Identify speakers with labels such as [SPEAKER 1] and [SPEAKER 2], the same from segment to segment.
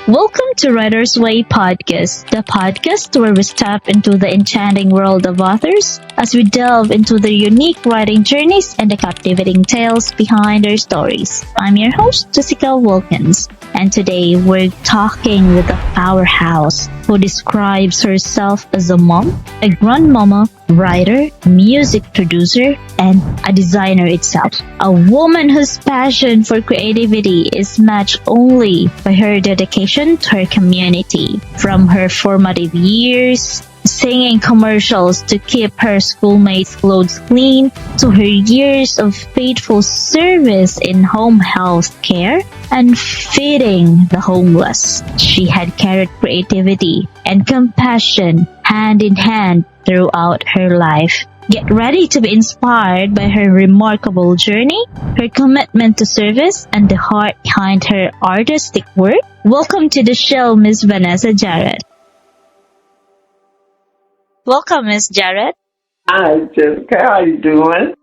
[SPEAKER 1] Welcome to Writer's Way Podcast, the podcast where we step into the enchanting world of authors as we delve into their unique writing journeys and the captivating tales behind their stories. I'm your host, Jessica Wilkins, and today we're talking with a powerhouse who describes herself as a mom, a grandmama, writer, music producer, and a designer itself. A woman whose passion for creativity is matched only by her dedication to her community. From her formative years, singing commercials to keep her schoolmates' clothes clean, to her years of faithful service in home health care and feeding the homeless. She had carried creativity and compassion hand in hand throughout her life. Get ready to be inspired by her remarkable journey, her commitment to service, and the heart behind her artistic work. Welcome to the show, Miss Vanessa Jarrett. Welcome, Miss Jarrett.
[SPEAKER 2] Hi, Jessica. How you doing?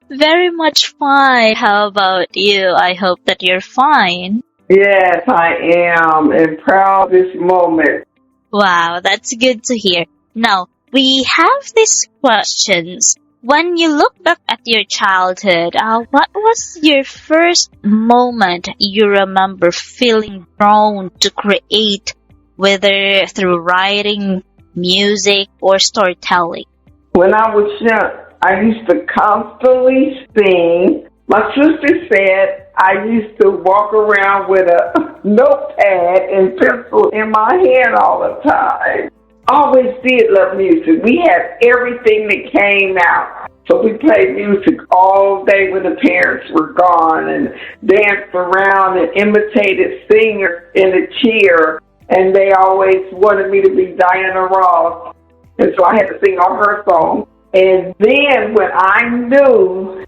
[SPEAKER 1] Very much fine. How about you? I hope that you're fine.
[SPEAKER 2] Yes, I am, and proud this moment.
[SPEAKER 1] Wow, that's good to hear. Now, we have these questions. When you look back at your childhood, what was your first moment you remember feeling drawn to create, whether through writing, music, or storytelling?
[SPEAKER 2] When I was young, I used to constantly sing. My sister said I used to walk around with a notepad and pencil in my hand all the time. Always did love music. We had everything that came out. So we played music all day when the parents were gone and danced around and imitated singers in the cheer. And they always wanted me to be Diana Ross. And so I had to sing all her songs. And then when I knew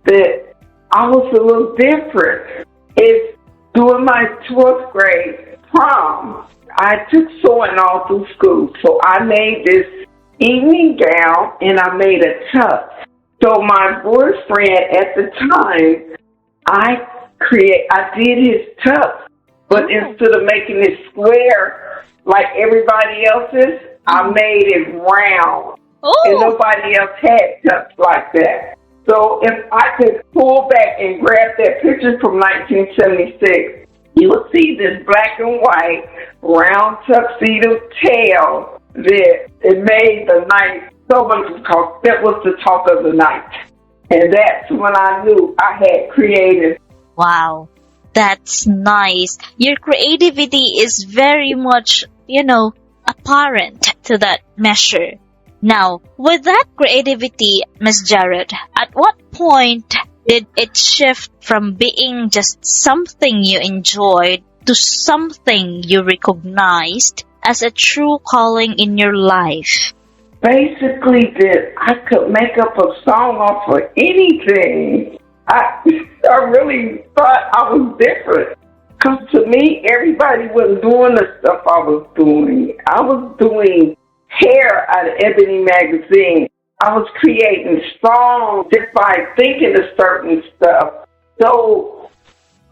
[SPEAKER 2] that I was a little different, is during my 12th grade prom. I took sewing all through school, so I made this evening gown and I made a tuck. So my boyfriend at the time, I did his tuck, but instead of making it square like everybody else's, I made it round. And nobody else had tucks like that. So if I could pull back and grab that picture from 1976, you will see this black and white round tuxedo tail that it made the night so much because that was the talk of the night. And that's when I knew I had created.
[SPEAKER 1] Wow, that's nice. Your creativity is very much, apparent to that measure. Now, with that creativity, Miss Jarrett, at what point did it shift from being just something you enjoyed to something you recognized as a true calling in your life?
[SPEAKER 2] Basically, that I could make up a song off of anything. I really thought I was different. Because to me, everybody wasn't doing the stuff I was doing. I was doing hair out of Ebony magazine. I was creating songs just by thinking of certain stuff. So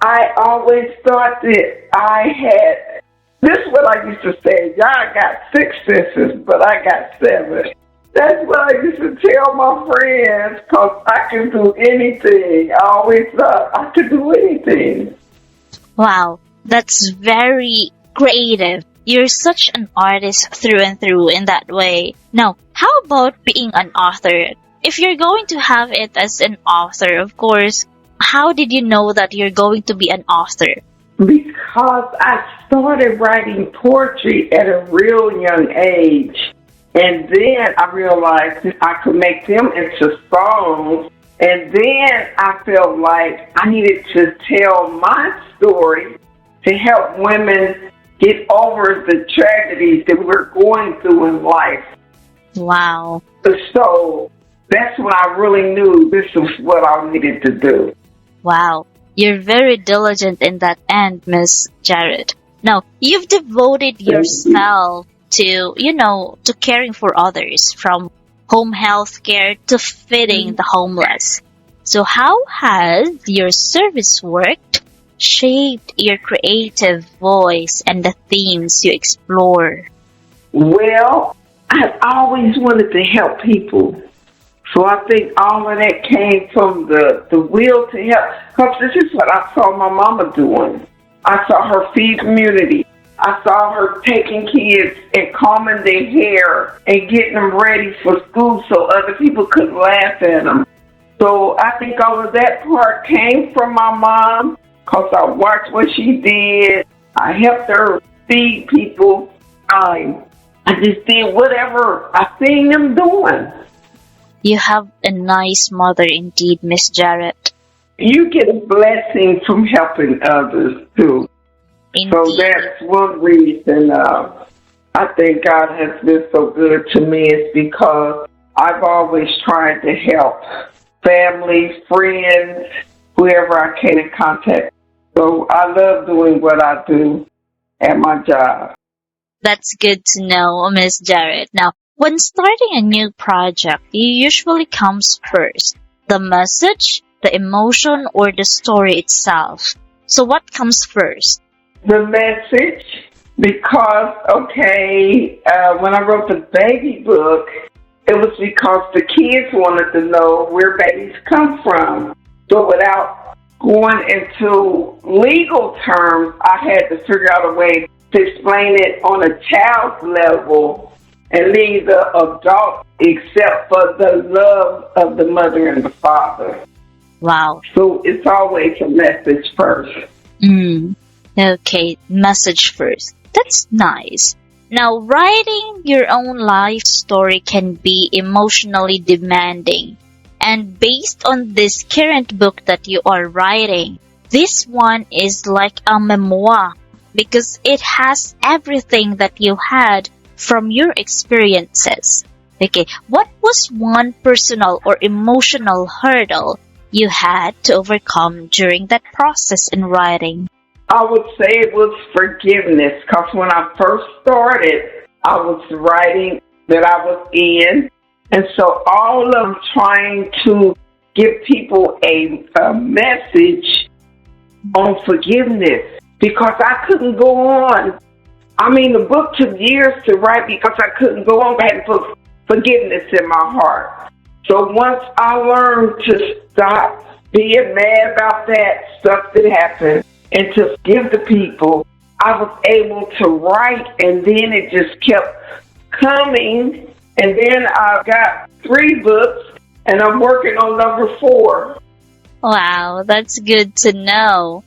[SPEAKER 2] I always thought that I had, this is what I used to say, y'all got 6 senses, but I got 7. That's what I used to tell my friends, because I can do anything. I always thought I could do anything.
[SPEAKER 1] Wow, that's very creative. You're such an artist through and through in that way. Now, how about being an author? If you're going to have it as an author, of course, how did you know that you're going to be an author?
[SPEAKER 2] Because I started writing poetry at a real young age. And then I realized that I could make them into songs. And then I felt like I needed to tell my story to help women get over the tragedies that we're going through in life.
[SPEAKER 1] Wow.
[SPEAKER 2] So that's when I really knew this was what I needed to do.
[SPEAKER 1] Wow. You're very diligent in that end, Miss Jarrett. Now, you've devoted yourself to, to caring for others, from home health care to feeding the homeless. So how has your service worked shaped your creative voice and the themes you explore?
[SPEAKER 2] Well, I've always wanted to help people. So I think all of that came from the will to help. Because this is what I saw my mama doing. I saw her feed community. I saw her taking kids and combing their hair and getting them ready for school so other people could laugh at them. So I think all of that part came from my mom because I watched what she did. I helped her feed people. I just did whatever I seen them doing.
[SPEAKER 1] You have a nice mother indeed, Miss Jarrett.
[SPEAKER 2] You get a blessing from helping others too.
[SPEAKER 1] Indeed.
[SPEAKER 2] So that's one reason I think God has been so good to me is because I've always tried to help family, friends, whoever I came in contact. So I love doing what I do at my job.
[SPEAKER 1] That's good to know, Miss Jarrett. Now, when starting a new project, it usually comes first. The message, the emotion, or the story itself. So what comes first?
[SPEAKER 2] The message, because, when I wrote the baby book, it was because the kids wanted to know where babies come from. So without going into legal terms, I had to figure out a way to explain it on a child's level and leave the adult except for the love of the mother and the father.
[SPEAKER 1] Wow.
[SPEAKER 2] So it's always a message first.
[SPEAKER 1] Okay, message first. That's nice. Now, writing your own life story can be emotionally demanding. And based on this current book that you are writing, this one is like a memoir because it has everything that you had from your experiences. Okay, what was one personal or emotional hurdle you had to overcome during that process in writing?
[SPEAKER 2] I would say it was forgiveness, because when I first started, I was writing that I was in, and so all of trying to give people a message on forgiveness, because I couldn't go on. I mean, the book took years to write because I couldn't go on. I had to put forgiveness in my heart. So once I learned to stop being mad about that stuff that happened and to forgive the people, I was able to write, and then it just kept coming. And then I got 3 books, and I'm working on number 4.
[SPEAKER 1] Wow, that's good to know.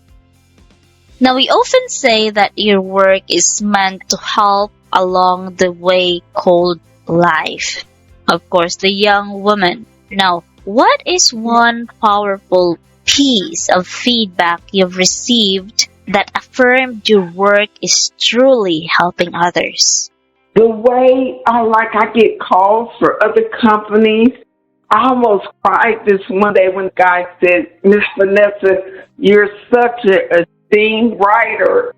[SPEAKER 1] Now, we often say that your work is meant to help along the way called life. Of course, the young woman. Now, what is one powerful piece of feedback you've received that affirmed your work is truly helping others?
[SPEAKER 2] The way I get calls for other companies, I almost cried this one day when the guy said, "Miss Vanessa, you're such a esteemed writer."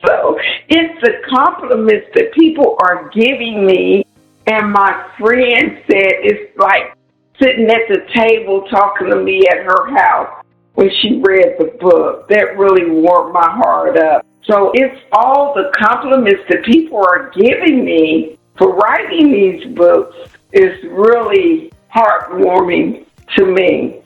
[SPEAKER 2] So it's the compliments that people are giving me, and my friend said it's like sitting at the table talking to me at her house when she read the book. That really warmed my heart up. So it's all the compliments that people are giving me for writing these books is really heartwarming to me.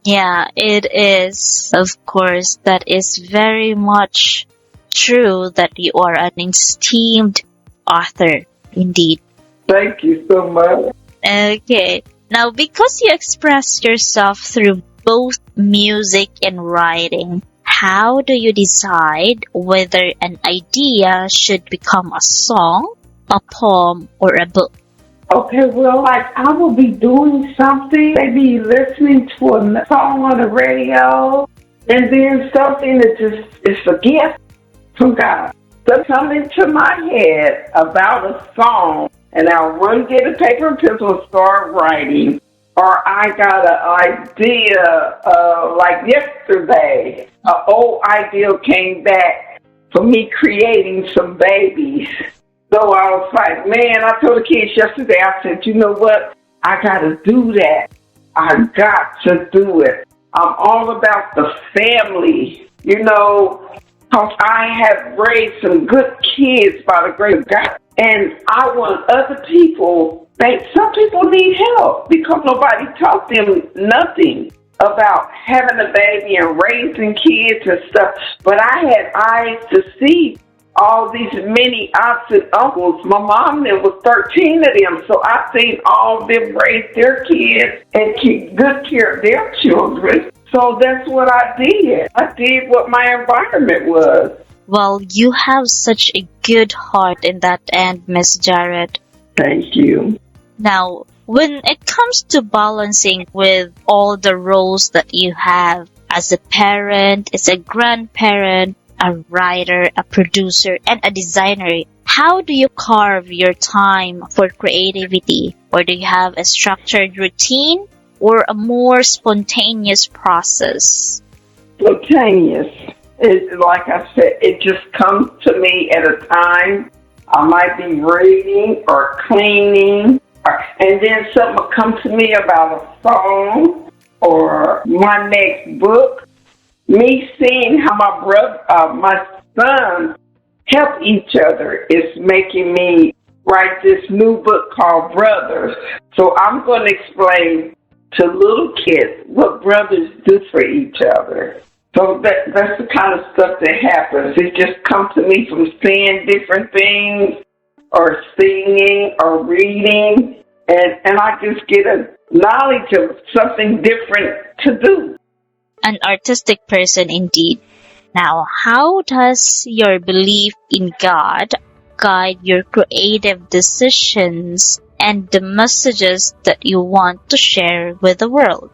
[SPEAKER 1] Yeah, it is. Of course, that is very much true that you are an esteemed author, indeed.
[SPEAKER 2] Thank you so much.
[SPEAKER 1] Okay. Now, because you express yourself through both music and writing, how do you decide whether an idea should become a song, a poem, or a book?
[SPEAKER 2] Okay, well, I will be doing something, maybe listening to a song on the radio, and then something that just is a gift from God. So come into my head about a song, and I'll run get a paper and pencil and start writing. Or I got an idea, like yesterday, an old idea came back for me creating some babies. So I was like, man, I told the kids yesterday, I said, you know what? I got to do that. I got to do it. I'm all about the family, because I have raised some good kids by the grace of God. And I want other people, some people need help because nobody taught them nothing about having a baby and raising kids and stuff. But I had eyes to see all these many aunts and uncles. My mom, there was 13 of them, so I seen all of them raise their kids and keep good care of their children. So that's what I did. I did what my environment was.
[SPEAKER 1] Well, you have such a good heart in that end, Miss Jarrett.
[SPEAKER 2] Thank you.
[SPEAKER 1] Now, when it comes to balancing with all the roles that you have as a parent, as a grandparent, a writer, a producer, and a designer, how do you carve your time for creativity? Or do you have a structured routine or a more spontaneous process?
[SPEAKER 2] Spontaneous. Like I said, it just comes to me at a time. I might be reading or cleaning, and then something will come to me about a song or my next book. Me seeing how my sons help each other is making me write this new book called Brothers. So I'm going to explain to little kids what brothers do for each other. So that's the kind of stuff that happens. It just comes to me from seeing different things or singing or reading, and I just get a knowledge of something different to do.
[SPEAKER 1] An artistic person indeed. Now, how does your belief in God guide your creative decisions and the messages that you want to share with the world?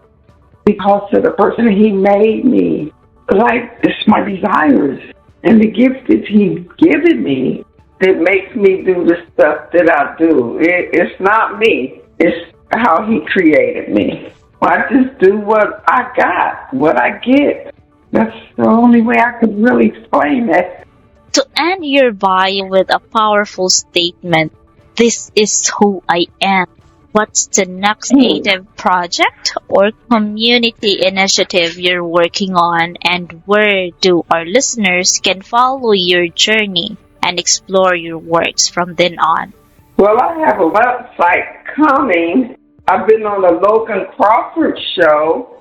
[SPEAKER 2] Because of the person He made me. Like, it's my desires and the gifts that He's given me that makes me do the stuff that I do. It's not me. It's how He created me. I just do what I got, what I get. That's the only way I could really explain that.
[SPEAKER 1] To end your bio with a powerful statement, this is who I am. What's the next creative project or community initiative you're working on, and where do our listeners can follow your journey and explore your works from then on?
[SPEAKER 2] Well, I have a website coming. I've been on the Logan Crawford show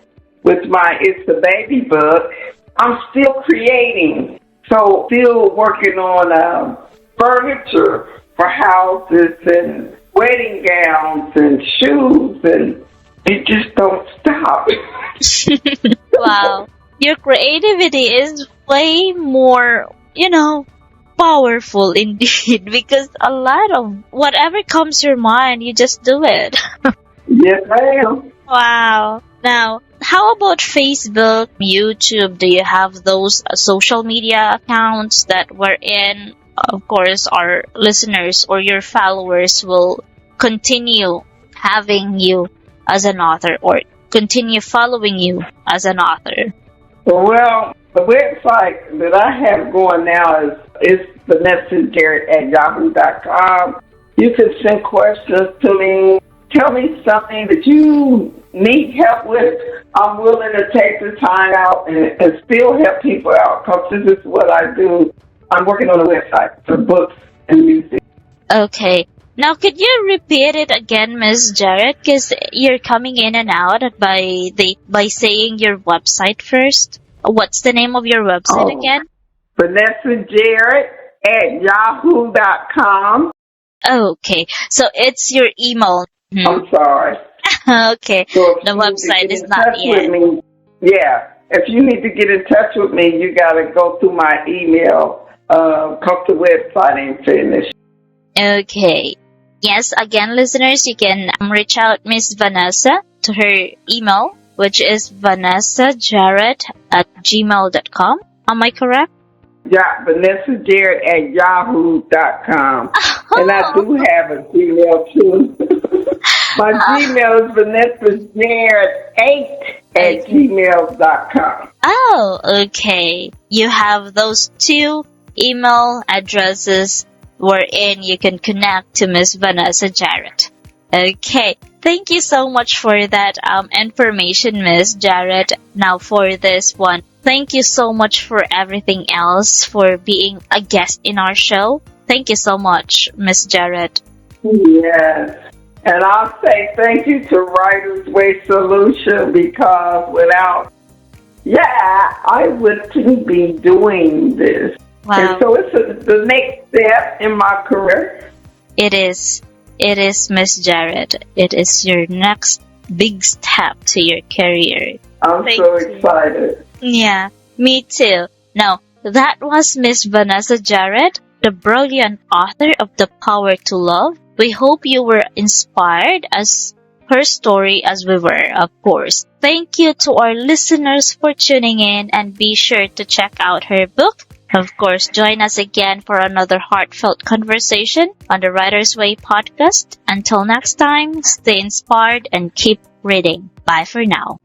[SPEAKER 2] with my It's a Baby book. I'm still creating, so still working on furniture for houses and wedding gowns and shoes, and it just don't stop.
[SPEAKER 1] Wow. Your creativity is way more, powerful indeed, because a lot of whatever comes to your mind, you just do it.
[SPEAKER 2] Yes, ma'am.
[SPEAKER 1] Wow. Now, how about Facebook, YouTube? Do you have those social media accounts that wherein, of course, our listeners or your followers will continue having you as an author or continue following you as an author?
[SPEAKER 2] Well, the website that I have going now is Vanessa Garrett at yahoo.com. You can send questions to me. Tell me something that you need help with. I'm willing to take the time out and still help people out, because this is what I do. I'm working on a website for books and music.
[SPEAKER 1] Okay. Now, could you repeat it again, Ms. Jarrett? Because you're coming in and out by saying your website first. What's the name of your website again?
[SPEAKER 2] Vanessa Jarrett at yahoo.com.
[SPEAKER 1] Okay. So it's your email.
[SPEAKER 2] I'm sorry.
[SPEAKER 1] Okay.
[SPEAKER 2] So
[SPEAKER 1] the website is not yet.
[SPEAKER 2] Me, yeah. If you need to get in touch with me, you got to go through my email. Because the website ain't finished.
[SPEAKER 1] Okay. Yes, again, listeners, you can reach out Miss Vanessa to her email, which is vanessajarrett@gmail.com. Am I correct?
[SPEAKER 2] Yeah, Vanessa Jarrett at yahoo.com. And I do have a Gmail, too. My Gmail is vanessajarrett8@gmail.com.
[SPEAKER 1] Oh, okay. You have those two email addresses wherein you can connect to Miss Vanessa Jarrett. Okay. Thank you so much for that information, Miss Jarrett. Now for this one, thank you so much for everything else, for being a guest in our show. Thank you so much, Miss Jarrett.
[SPEAKER 2] Yes. And I'll say thank you to Writer's Way Solution because without, I wouldn't be doing this.
[SPEAKER 1] Wow.
[SPEAKER 2] And so it's the next step in my career.
[SPEAKER 1] It is. It is, Miss Jarrett. It is your next big step to your career.
[SPEAKER 2] I'm so excited.
[SPEAKER 1] Yeah, me too. Now, that was Miss Vanessa Jarrett, the brilliant author of The Power to Love. We hope you were inspired as her story as we were, of course. Thank you to our listeners for tuning in, and be sure to check out her book. Of course, join us again for another heartfelt conversation on the Writer's Way podcast. Until next time, stay inspired and keep reading. Bye for now.